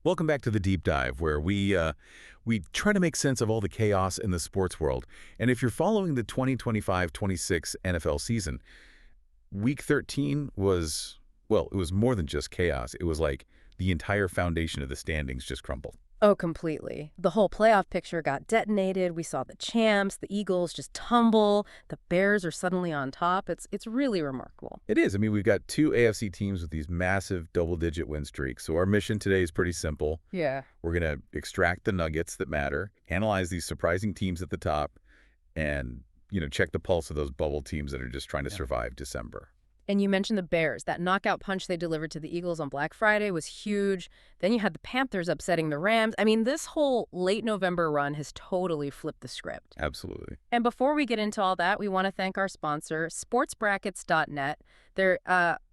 Welcome back to the Deep Dive, where we try to make sense of all the chaos in the sports world. And if you're following the 2025-26 NFL season, Week 13 was, well, it was more than just chaos. It was like the entire foundation of the standings just crumbled. Oh, completely. The whole playoff picture got detonated. We saw the champs, the Eagles just tumble. The Bears are suddenly on top. It's really remarkable. It is. I mean, we've got two AFC teams with these massive double-digit win streaks. So our mission today is pretty simple. Yeah. We're going to extract the nuggets that matter, analyze these surprising teams at the top, and, check the pulse of those bubble teams that are just trying to survive December. And you mentioned the Bears. That knockout punch they delivered to the Eagles on Black Friday was huge. Then you had the Panthers upsetting the Rams. I mean, this whole late November run has totally flipped the script. Absolutely. And before we get into all that, we want to thank our sponsor, sportsbrackets.net. They're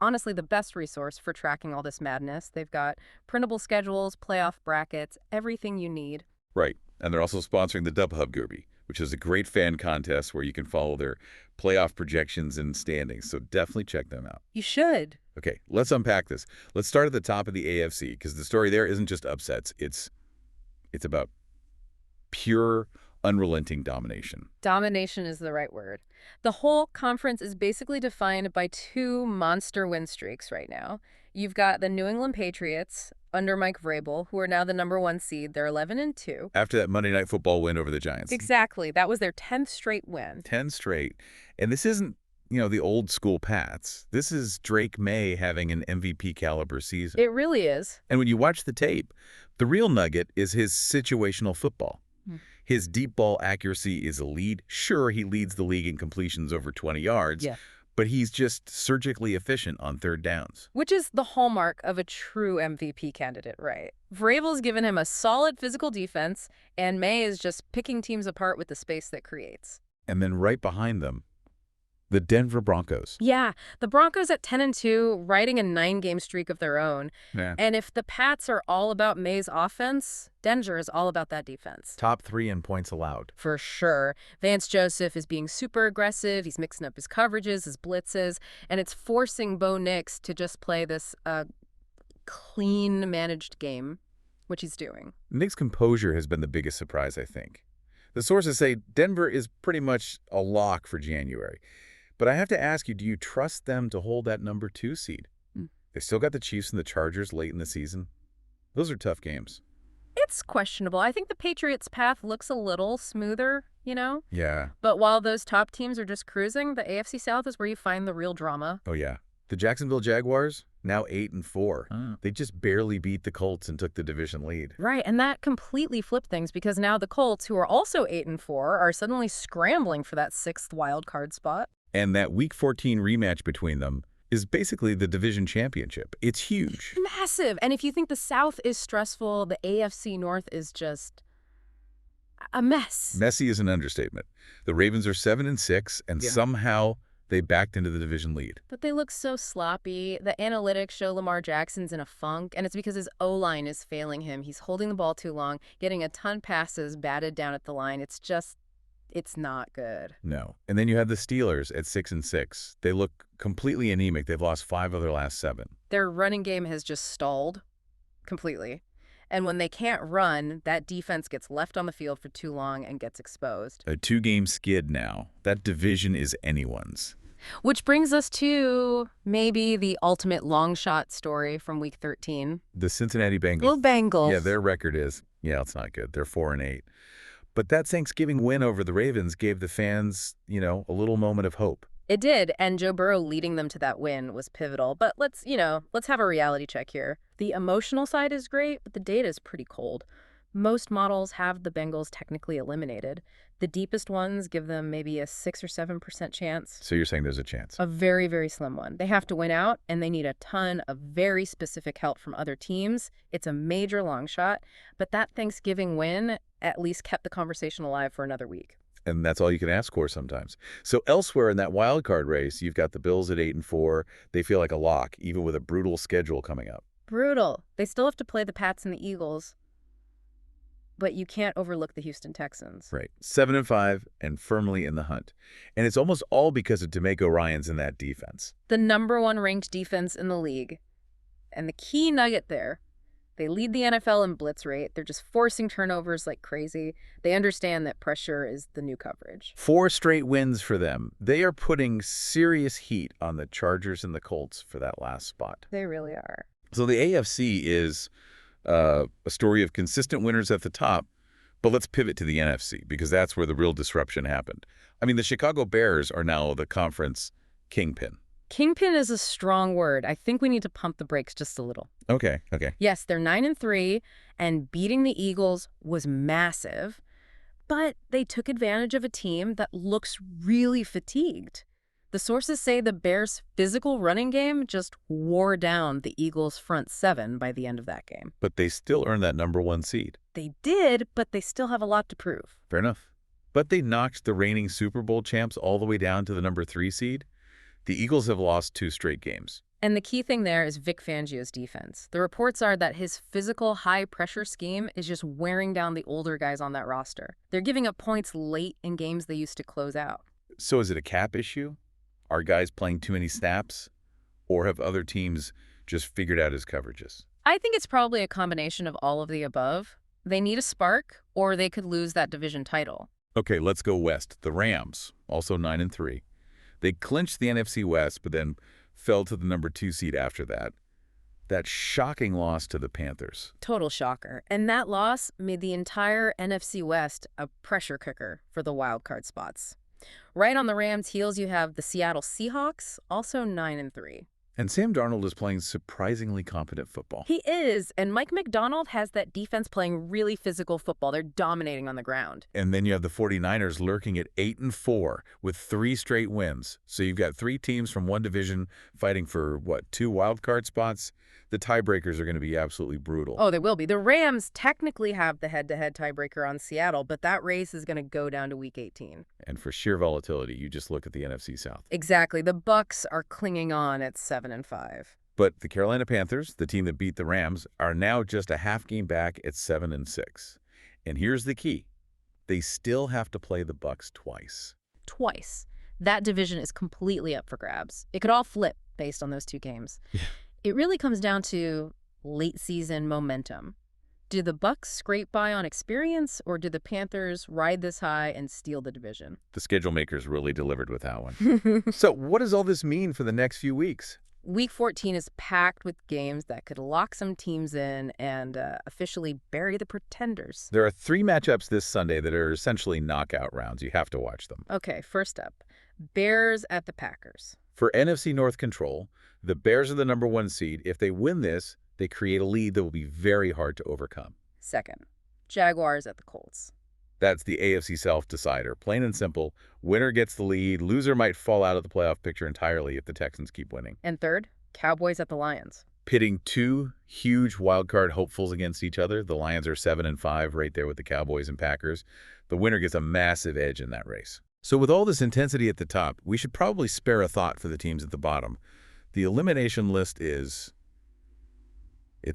honestly the best resource for tracking all this madness. They've got printable schedules, playoff brackets, everything you need. Right. And they're also sponsoring the Dub Hub Derby, which is a great fan contest where you can follow their playoff projections and standings. So definitely check them out. You should. Okay, let's unpack this. Let's start at the top of the AFC, because the story there isn't just upsets. It's about pure, unrelenting domination. Domination is the right word. The whole conference is basically defined by two monster win streaks right now. You've got the New England Patriots under Mike Vrabel, who are now the #1 seed. They're 11-2. After that Monday Night Football win over the Giants. Exactly. That was their 10th straight win. 10 straight. And this isn't, the old school Pats. This is Drake May having an MVP caliber season. It really is. And when you watch the tape, the real nugget is his situational football. His deep ball accuracy is elite. Sure, he leads the league in completions over 20 yards. Yeah. But he's just surgically efficient on third downs. Which is the hallmark of a true MVP candidate, right? Vrabel's given him a solid physical defense, and May is just picking teams apart with the space that creates. And then right behind them, the Denver Broncos. Yeah, the Broncos at 10-2, riding a 9-game streak of their own. Yeah. And if the Pats are all about May's offense, Denver is all about that defense. Top 3 in points allowed. For sure. Vance Joseph is being super aggressive. He's mixing up his coverages, his blitzes, and it's forcing Bo Nix to just play this clean, managed game, which he's doing. Nick's composure has been the biggest surprise, I think. The sources say Denver is pretty much a lock for January. But I have to ask you, do you trust them to hold that #2 seed? They still got the Chiefs and the Chargers late in the season. Those are tough games. It's questionable. I think the Patriots' path looks a little smoother, Yeah. But while those top teams are just cruising, the AFC South is where you find the real drama. Oh, yeah. The Jacksonville Jaguars, now 8-4. They just barely beat the Colts and took the division lead. Right, and that completely flipped things because now the Colts, who are also 8-4, are suddenly scrambling for that 6th wild card spot. And that Week 14 rematch between them is basically the division championship. It's huge. Massive. And if you think the South is stressful, the AFC North is just a mess. Messy is an understatement. The Ravens are 7-6, and somehow they backed into the division lead. But they look so sloppy. The analytics show Lamar Jackson's in a funk, and it's because his O-line is failing him. He's holding the ball too long, getting a ton passes batted down at the line. It's not good. No. And then you have the Steelers at 6-6. They look completely anemic. They've lost 5 of their last 7. Their running game has just stalled completely. And when they can't run, that defense gets left on the field for too long and gets exposed. A 2-game skid now. That division is anyone's. Which brings us to maybe the ultimate long shot story from Week 13. The Cincinnati Bengals. Little Bengals. Yeah, their record is, it's not good. They're 4-8. But that Thanksgiving win over the Ravens gave the fans, a little moment of hope. It did, and Joe Burrow leading them to that win was pivotal. But let's have a reality check here. The emotional side is great, but the data is pretty cold. Most models have the Bengals technically eliminated. The deepest ones give them maybe a 6 or 7% chance. So you're saying there's a chance? A very, very slim one. They have to win out, and they need a ton of very specific help from other teams. It's a major long shot, but that Thanksgiving win at least kept the conversation alive for another week. And that's all you can ask for sometimes. So elsewhere in that wild card race, you've got the Bills at 8-4. They feel like a lock, even with a brutal schedule coming up. Brutal. They still have to play the Pats and the Eagles. But you can't overlook the Houston Texans. Right. 7-5 and firmly in the hunt. And it's almost all because of DeMeco Ryans in that defense. The #1 ranked defense in the league. And the key nugget there, They lead the NFL in blitz rate. They're just forcing turnovers like crazy. They understand that pressure is the new coverage. 4 straight wins for them. They are putting serious heat on the Chargers and the Colts for that last spot. They really are. So the AFC is a story of consistent winners at the top, but let's pivot to the NFC because that's where the real disruption happened. I mean, the Chicago Bears are now the conference kingpin. Kingpin is a strong word. I think we need to pump the brakes just a little. Okay. Yes, they're 9-3, and beating the Eagles was massive, but they took advantage of a team that looks really fatigued. The sources say the Bears' physical running game just wore down the Eagles' front seven by the end of that game. But they still earned that #1 seed. They did, but they still have a lot to prove. Fair enough. But they knocked the reigning Super Bowl champs all the way down to the #3 seed. The Eagles have lost 2 straight games. And the key thing there is Vic Fangio's defense. The reports are that his physical, high-pressure scheme is just wearing down the older guys on that roster. They're giving up points late in games they used to close out. So is it a cap issue? Are guys playing too many snaps? Or have other teams just figured out his coverages? I think it's probably a combination of all of the above. They need a spark, or they could lose that division title. Okay, let's go west. The Rams, also 9-3. They clinched the NFC West, but then fell to the #2 seed after that. That shocking loss to the Panthers. Total shocker. And that loss made the entire NFC West a pressure cooker for the wild card spots. Right on the Rams' heels, you have the Seattle Seahawks, also 9-3. And Sam Darnold is playing surprisingly competent football. He is, and Mike McDonald has that defense playing really physical football. They're dominating on the ground. And then you have the 49ers lurking at 8-4 with 3 straight wins. So you've got 3 teams from one division fighting for, 2 wild card spots? The tiebreakers are going to be absolutely brutal. Oh, they will be. The Rams technically have the head-to-head tiebreaker on Seattle, but that race is going to go down to Week 18. And for sheer volatility, you just look at the NFC South. Exactly. The Bucs are clinging on at 7-5. But the Carolina Panthers, the team that beat the Rams, are now just a half game back at 7-6. And here's the key. They still have to play the Bucs twice. Twice. That division is completely up for grabs. It could all flip based on those 2 games. Yeah. It really comes down to late season momentum. Do the Bucs scrape by on experience, or do the Panthers ride this high and steal the division? The schedule makers really delivered with that one. So what does all this mean for the next few weeks? Week 14 is packed with games that could lock some teams in and officially bury the pretenders. There are 3 matchups this Sunday that are essentially knockout rounds. You have to watch them. Okay, first up, Bears at the Packers. For NFC North control, the Bears are the #1 seed. If they win this, they create a lead that will be very hard to overcome. Second, Jaguars at the Colts. That's the AFC South decider. Plain and simple, winner gets the lead. Loser might fall out of the playoff picture entirely if the Texans keep winning. And third, Cowboys at the Lions. Pitting 2 huge wildcard hopefuls against each other. The Lions are 7-5 right there with the Cowboys and Packers. The winner gets a massive edge in that race. So with all this intensity at the top, we should probably spare a thought for the teams at the bottom. The elimination list it's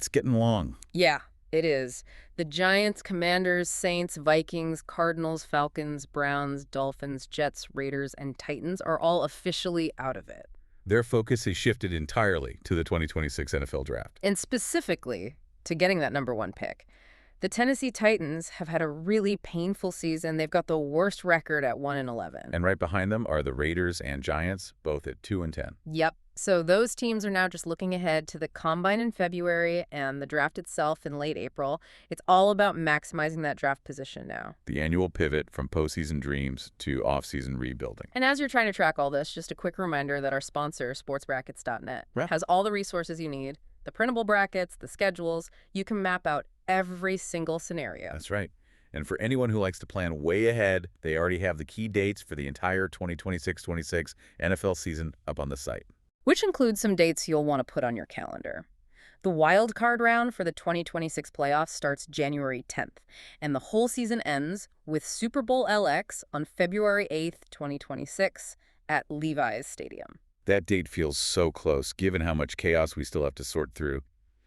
getting long. Yeah, it is. The Giants, Commanders, Saints, Vikings, Cardinals, Falcons, Browns, Dolphins, Jets, Raiders, and Titans are all officially out of it. Their focus has shifted entirely to the 2026 NFL Draft. And specifically to getting that #1 pick. The Tennessee Titans have had a really painful season. They've got the worst record at 1-11. And right behind them are the Raiders and Giants, both at 2-10. Yep. So those teams are now just looking ahead to the Combine in February and the draft itself in late April. It's all about maximizing that draft position now. The annual pivot from postseason dreams to off-season rebuilding. And as you're trying to track all this, just a quick reminder that our sponsor, sportsbrackets.net, Yeah. has all the resources you need, the printable brackets, the schedules. You can map out every single scenario. That's right. And for anyone who likes to plan way ahead, they already have the key dates for the entire 2026-26 NFL season up on the site. Which includes some dates you'll want to put on your calendar. The wild card round for the 2026 playoffs starts January 10th, and the whole season ends with Super Bowl LX on February 8th, 2026 at Levi's Stadium. That date feels so close, given how much chaos we still have to sort through.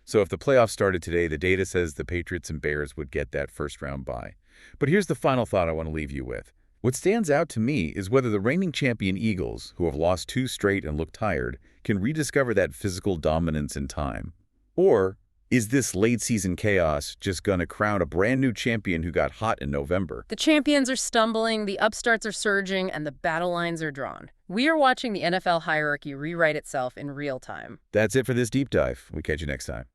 So if the playoffs started today, the data says the Patriots and Bears would get that first-round bye. But here's the final thought I want to leave you with. What stands out to me is whether the reigning champion Eagles, who have lost 2 straight and look tired, can rediscover that physical dominance in time. Or Is this late-season chaos just going to crown a brand new champion who got hot in November? The champions are stumbling, the upstarts are surging, and the battle lines are drawn. We are watching the NFL hierarchy rewrite itself in real time. That's it for this deep dive. We catch you next time.